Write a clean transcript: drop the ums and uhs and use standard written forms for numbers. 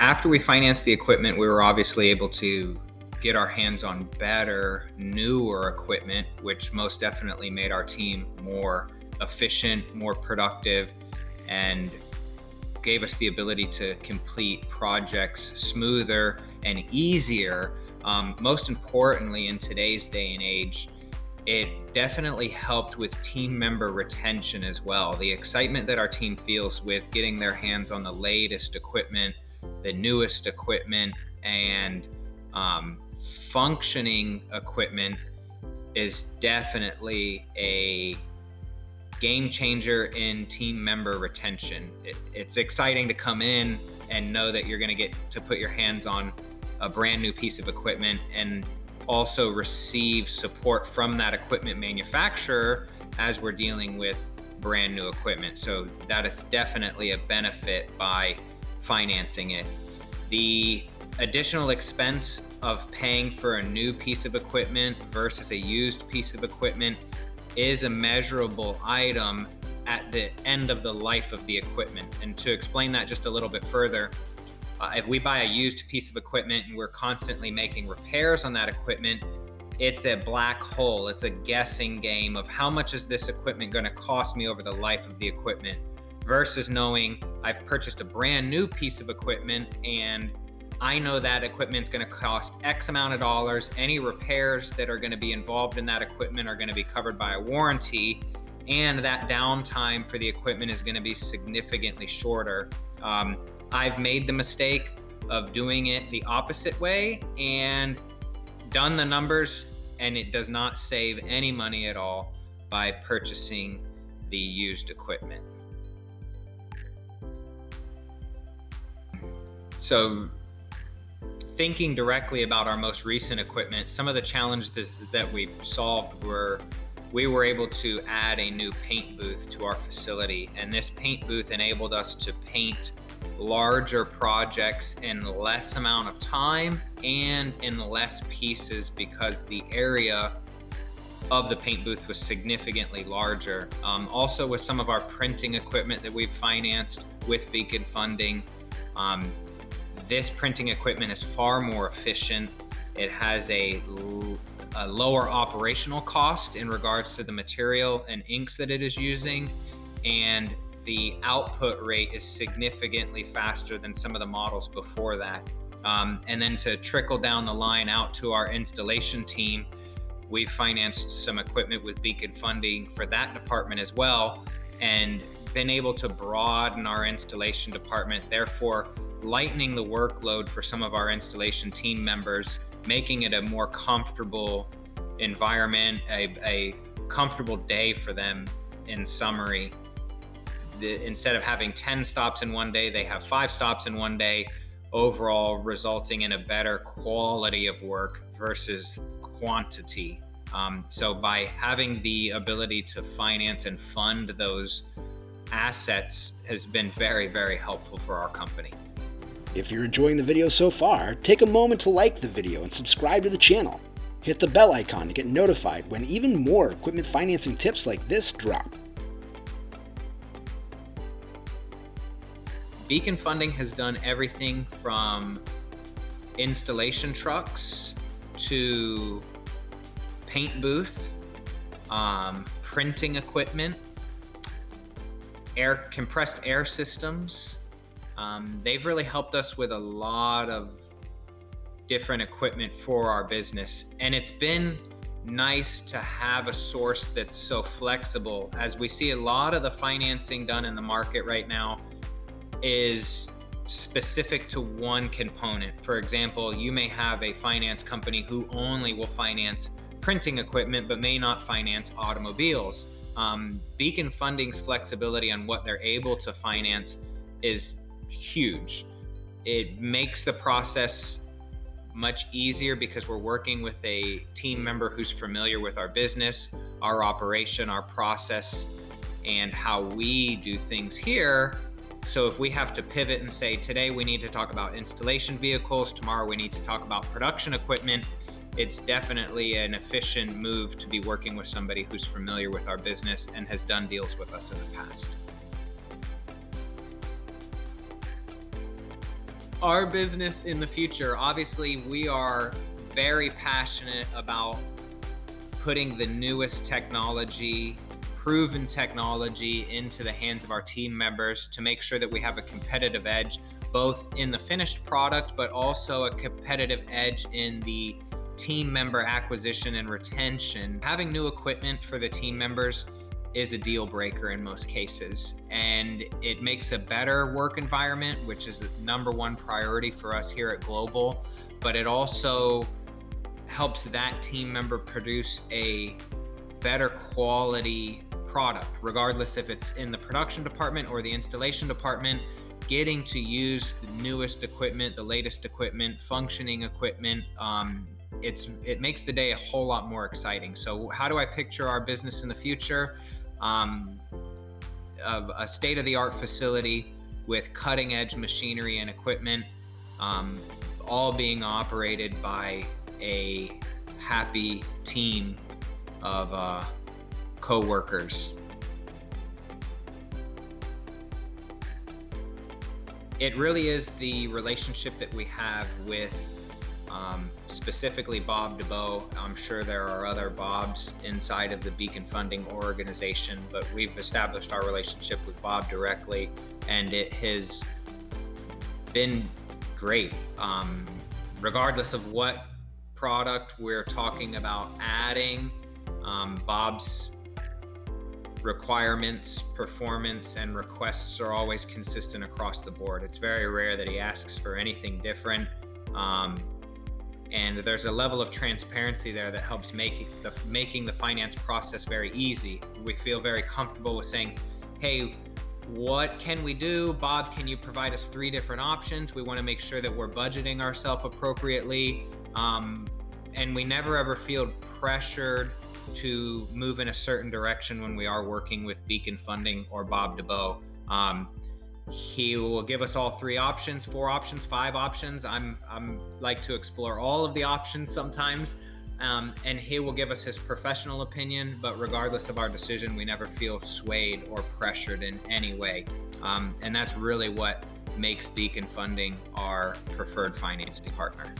After we financed the equipment, we were obviously able to get our hands on better, newer equipment, which most definitely made our team more efficient, more productive, and gave us the ability to complete projects smoother and easier. Most importantly, in today's day and age, it definitely helped with team member retention as well. The excitement that our team feels with getting their hands on the latest equipment, the newest equipment, and functioning equipment is definitely a game changer in team member retention. It's exciting to come in and know that you're going to get to put your hands on a brand new piece of equipment and also receive support from that equipment manufacturer as we're dealing with brand new equipment. So that is definitely a benefit by financing it. The additional expense of paying for a new piece of equipment versus a used piece of equipment is a measurable item at the end of the life of the equipment. And to explain that just a little bit further, if we buy a used piece of equipment and we're constantly making repairs on that equipment, it's a black hole. It's a guessing game of how much is this equipment going to cost me over the life of the equipment, versus knowing I've purchased a brand new piece of equipment and I know that equipment's going to cost X amount of dollars. Any repairs that are going to be involved in that equipment are going to be covered by a warranty, and that downtime for the equipment is going to be significantly shorter. I've made the mistake of doing it the opposite way and done the numbers, and it does not save any money at all by purchasing the used equipment. So, thinking directly about our most recent equipment, some of the challenges that we solved were we were able to add a new paint booth to our facility, and this paint booth enabled us to paint larger projects in less amount of time and in less pieces because the area of the paint booth was significantly larger. Also, with some of our printing equipment that we've financed with Beacon funding, this printing equipment is far more efficient. It has a lower operational cost in regards to the material and inks that it is using, and the output rate is significantly faster than some of the models before that. And then to trickle down the line out to our installation team, we've financed some equipment with Beacon funding for that department as well, and been able to broaden our installation department, therefore lightening the workload for some of our installation team members, making it a more comfortable environment, a comfortable day for them. In summary, instead of having 10 stops in one day, they have 5 stops in one day, overall resulting in a better quality of work versus quantity. So by having the ability to finance and fund those assets has been very, very helpful for our company. If you're enjoying the video so far, take a moment to like the video and subscribe to the channel. Hit the bell icon to get notified when even more equipment financing tips like this drop. Beacon Funding has done everything from installation trucks to paint booth, printing equipment, compressed air systems. They've really helped us with a lot of different equipment for our business, and it's been nice to have a source that's so flexible, as we see a lot of the financing done in the market right now is specific to one component. For example, you may have a finance company who only will finance printing equipment but may not finance automobiles. Beacon Funding's flexibility on what they're able to finance is huge. It makes the process much easier because we're working with a team member who's familiar with our business, our operation, our process, and how we do things here. So if we have to pivot and say, today we need to talk about installation vehicles, tomorrow we need to talk about production equipment, it's definitely an efficient move to be working with somebody who's familiar with our business and has done deals with us in the past. our business in the future, obviously we are very passionate about putting the newest technology, proven technology into the hands of our team members to make sure that we have a competitive edge, both in the finished product, but also a competitive edge in the team member acquisition and retention. Having new equipment for the team members is a deal breaker in most cases, and it makes a better work environment, which is the number one priority for us here at Global, but it also helps that team member produce a better quality product, regardless if it's in the production department or the installation department. Getting to use the newest equipment, the latest equipment, functioning equipment, it makes the day a whole lot more exciting. So how do I picture our business in the future? Of a state-of-the-art facility with cutting-edge machinery and equipment, all being operated by a happy team of co-workers. It really is the relationship that we have with specifically Bob DeBow. I'm sure there are other Bobs inside of the Beacon Funding organization, but we've established our relationship with Bob directly, and it has been great. Regardless of what product we're talking about adding, Bob's requirements, performance, and requests are always consistent across the board. It's very rare that he asks for anything different. And there's a level of transparency there that helps making the finance process very easy. We feel very comfortable with saying, hey, what can we do? Bob, can you provide us 3 different options? We want to make sure that we're budgeting ourselves appropriately. And we never ever feel pressured to move in a certain direction when we are working with Beacon Funding or Bob DeBow. He will give us all 3 options, 4 options, 5 options. I'm like to explore all of the options sometimes, and he will give us his professional opinion. But regardless of our decision, we never feel swayed or pressured in any way, and that's really what makes Beacon Funding our preferred financing partner.